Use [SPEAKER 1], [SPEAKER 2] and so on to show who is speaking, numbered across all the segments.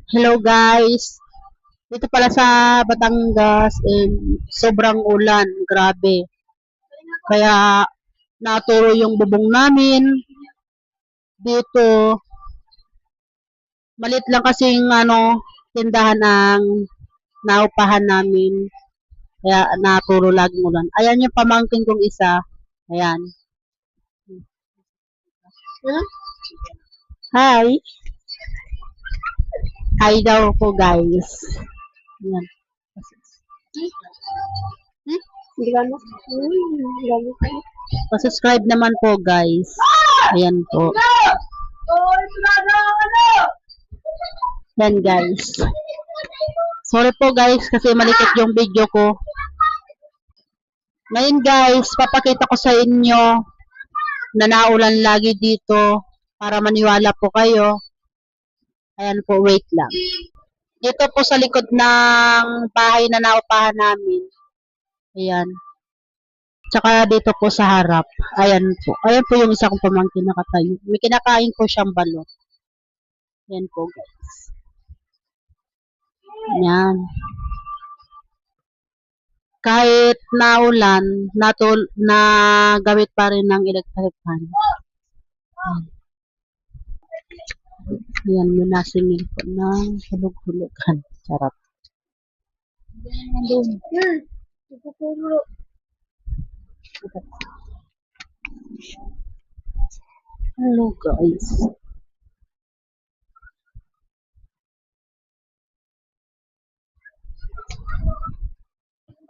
[SPEAKER 1] Hello guys, dito pala sa Batangas, sobrang ulan, grabe. Kaya naturo yung bubong namin dito. Malit lang kasing tindahan ang naupahan namin. Kaya naturo laging ulan. Ayan yung pamangkin kong isa. Ayan. Hi. Hi daw po guys. Ayan. Hindi ka pa-subscribe naman po guys. Ayan po. Yan guys. Sorry po guys kasi malikot yung video ko. Ngayon guys, papakita ko sa inyo na naulan lagi dito para maniwala po kayo. Ayan po, wait lang. Dito po sa likod ng bahay na naupahan namin. Ayan. Tsaka dito po sa harap. Ayan po. Ayan po yung isa kong pamangkin nakatayo. May kinakain po siyang balot. Ayan po guys. Ayan. Kahit naulan, nagamit pa rin ng electric fan. Ayan, yung nasingil po ng hulog-hulugan. Charot. Hello guys.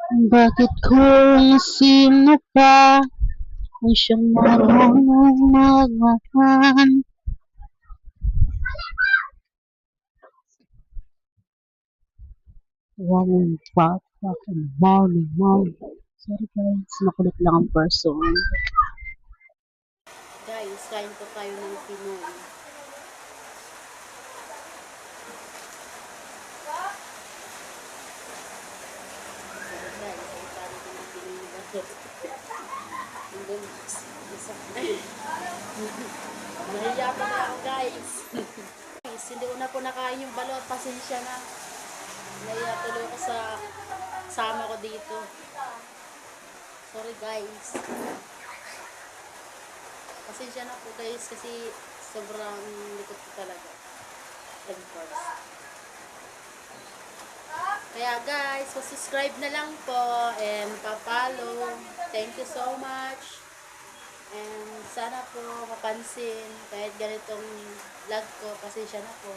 [SPEAKER 1] Bakit kung sino pa ang siyang marunong magmahal? Wow, bata ka naman. Sorry guys, nakulit lang ang person. Guys, kain po tayo ng Pinoy. Nahiya pa na ako guys. Guys, hindi ko na po nakain yung balot. Pasensya na. Nahiya tuloy ko sa sama ko dito. Sorry guys. Pasensya na po guys kasi sobrang likot ko talaga. And first. Kaya guys, subscribe na lang po and pa-follow. Thank you so much. And sana po mapansin kahit ganitong vlog ko, pasensya na po.